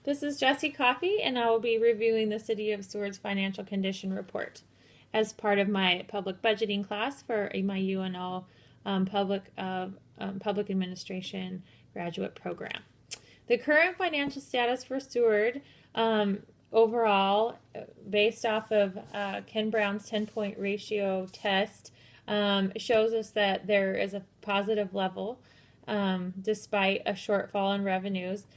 This is Jessie Coffey, and I will be reviewing the City of Seward's financial condition report as part of my public budgeting class for my UNO public administration graduate program. The current financial status for Seward, overall, based off of Ken Brown's 10-point ratio test, shows us that there is a positive level despite a shortfall in revenues.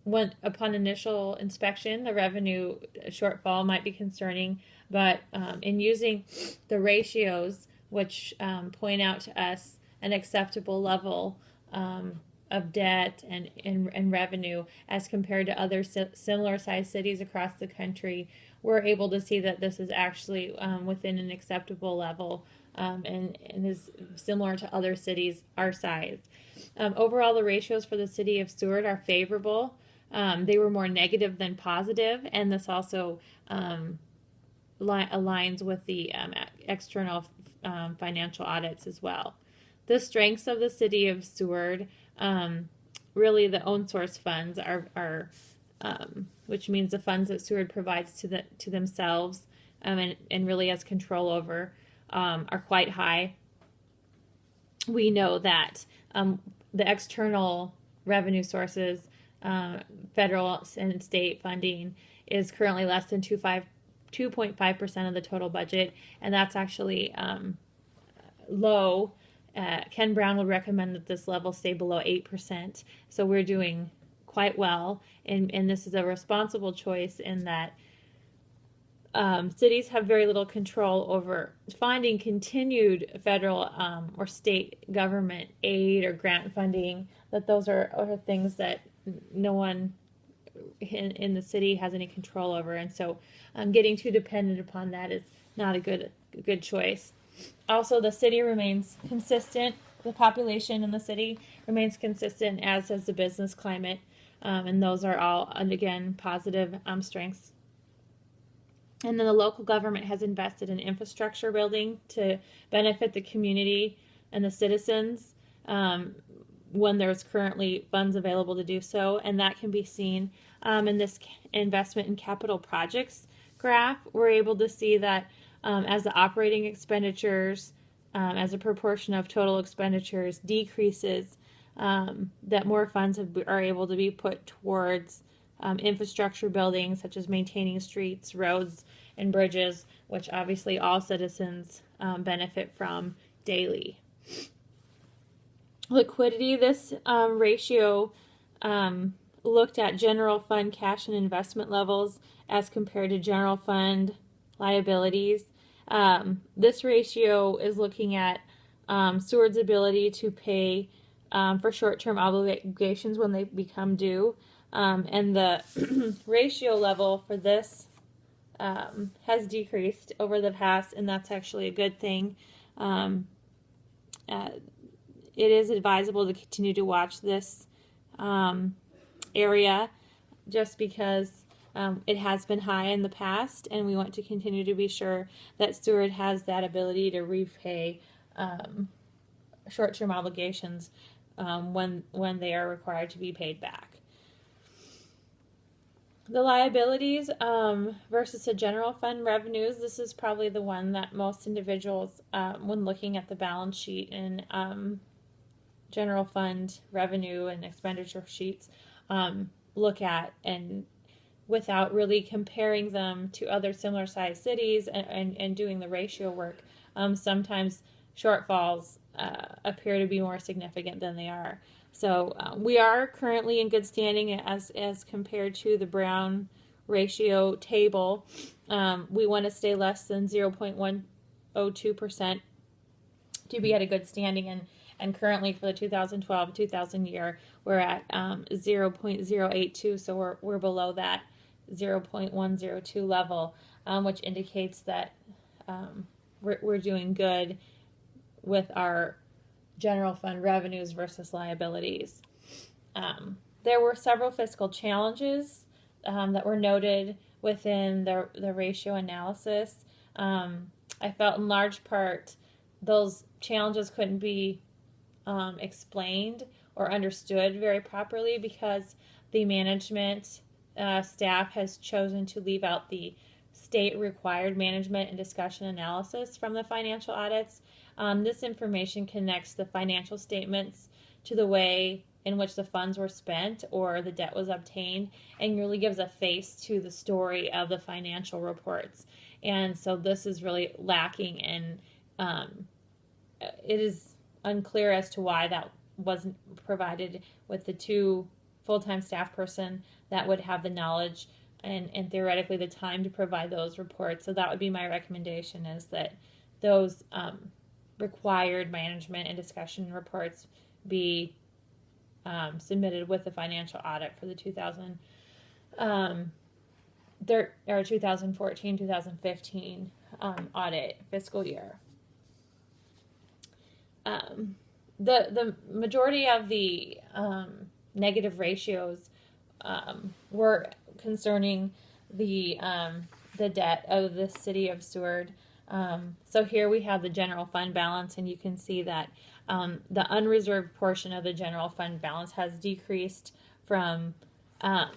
When upon initial inspection, the revenue shortfall might be concerning, but in using the ratios, which point out to us an acceptable level of debt and revenue as compared to other similar sized cities across the country, we're able to see that this is actually within an acceptable level and is similar to other cities our size. Overall, the ratios for the city of Seward are favorable. They were more negative than positive, and this also aligns with the external financial audits as well. The strengths of the city of Seward, really the own source funds are which means the funds that Seward provides to themselves and really has control over, are quite high. We know that the external revenue sources, federal and state funding, is currently less than 2.5% of the total budget, and that's actually low. Ken Brown would recommend that this level stay below 8%, so we're doing quite well, and this is a responsible choice in that cities have very little control over finding continued federal or state government aid or grant funding, that those are things that no one in the city has any control over, and so getting too dependent upon that is not a good choice. Also, the city remains consistent. The population in the city remains consistent, as does the business climate, and those are all, again, positive strengths. And then the local government has invested in infrastructure building to benefit the community and the citizens when there's currently funds available to do so. And that can be seen in this investment in capital projects graph. We're able to see that as the operating expenditures, as a proportion of total expenditures decreases, that more funds are able to be put towards infrastructure building, such as maintaining streets, roads, and bridges, which obviously all citizens benefit from daily. Liquidity, this ratio looked at general fund cash and investment levels as compared to general fund liabilities. This ratio is looking at Seward's ability to pay for short-term obligations when they become due. And the ratio level for this has decreased over the past, and that's actually a good thing. It is advisable to continue to watch this area just because it has been high in the past, and we want to continue to be sure that Seward has that ability to repay short-term obligations when they are required to be paid back. The liabilities versus the general fund revenues, this is probably the one that most individuals, when looking at the balance sheet and general fund revenue and expenditure sheets, look at, and without really comparing them to other similar sized cities and doing the ratio work, sometimes shortfalls appear to be more significant than they are. So we are currently in good standing as compared to the Brown ratio table. We want to stay less than 0.102% to be at a good standing, and currently for the 2012-2000 year, we're at 0.082, so we're below that 0.102 level, which indicates that we're doing good with our general fund revenues versus liabilities. There were several fiscal challenges that were noted within the ratio analysis. I felt in large part those challenges couldn't be explained or understood very properly because the management staff has chosen to leave out the state required management and discussion analysis from the financial audits. This information connects the financial statements to the way in which the funds were spent or the debt was obtained, and really gives a face to the story of the financial reports. And so this is really lacking, and it is unclear as to why that wasn't provided with the 2 full-time staff person that would have the knowledge and theoretically the time to provide those reports. So that would be my recommendation, is that those required management and discussion reports be submitted with the financial audit for the 2014-2015 audit fiscal year. The majority of the negative ratios were concerning the debt of the city of Seward. So here we have the general fund balance, and you can see that the unreserved portion of the general fund balance has decreased from at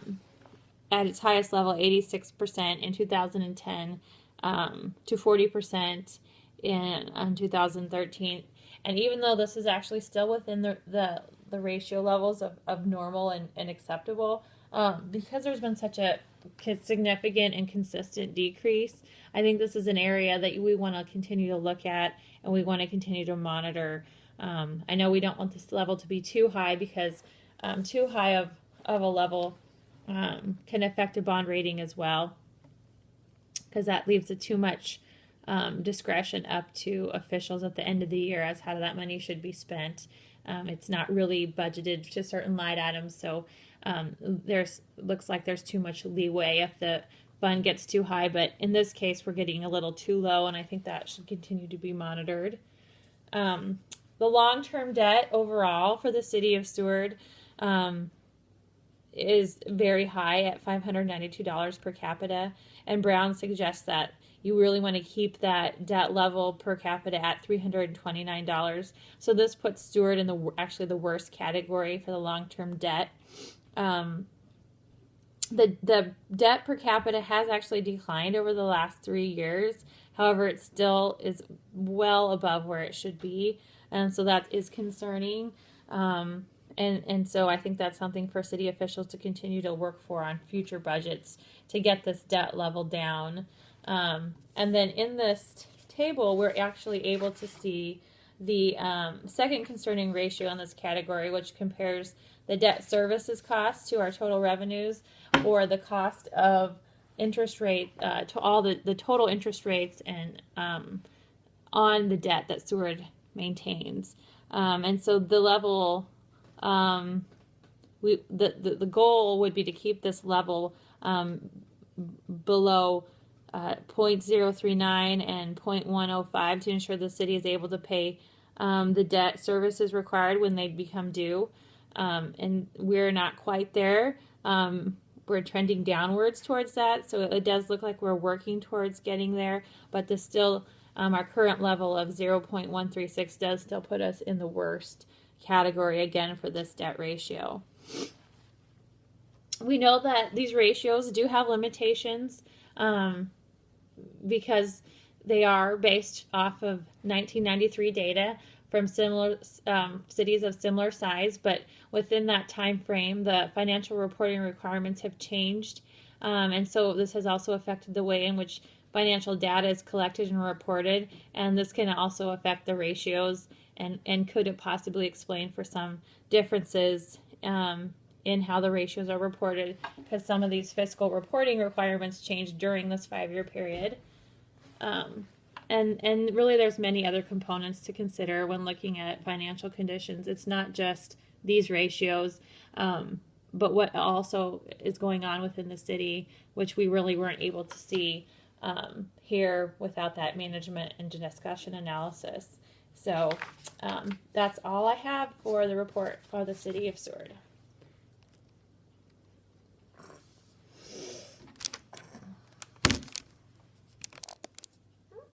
its highest level 86% in 2010 to 40% in 2013. And even though this is actually still within the ratio levels of normal and acceptable, because there's been such a significant and consistent decrease, I think this is an area that we want to continue to look at, and we want to continue to monitor. I know we don't want this level to be too high, because too high of a level can affect a bond rating as well, because that leaves it too much discretion up to officials at the end of the year as how that money should be spent. It's not really budgeted to certain line items, so looks like there's too much leeway if the fund gets too high. But in this case, we're getting a little too low, and I think that should continue to be monitored. The long-term debt overall for the city of Seward is very high at $592 per capita, and Brown suggests that you really want to keep that debt level per capita at $329. So this puts Seward in actually the worst category for the long-term debt. The debt per capita has actually declined over the last 3 years. However, it still is well above where it should be, and so that is concerning. And so I think that's something for city officials to continue to work for on future budgets, to get this debt level down. And then in this table, we're actually able to see the second concerning ratio in this category, which compares the debt services cost to our total revenues, or the cost of interest rate to all the total interest rates and on the debt that Seward maintains. And so the level, the goal would be to keep this level below 0.039 and 0.105 to ensure the city is able to pay the debt services required when they become due. And we're not quite there. We're trending downwards towards that, so it does look like we're working towards getting there, but this still, our current level of 0.136 does still put us in the worst category again for this debt ratio. We know that these ratios do have limitations, because they are based off of 1993 data from similar cities of similar size, but within that time frame, the financial reporting requirements have changed, and so this has also affected the way in which financial data is collected and reported, and this can also affect the ratios, and could it possibly explain for some differences in how the ratios are reported, because some of these fiscal reporting requirements changed during this 5-year period. And really there's many other components to consider when looking at financial conditions. It's not just these ratios, but what also is going on within the city, which we really weren't able to see here without that management and discussion analysis. So that's all I have for the report for the city of Seward.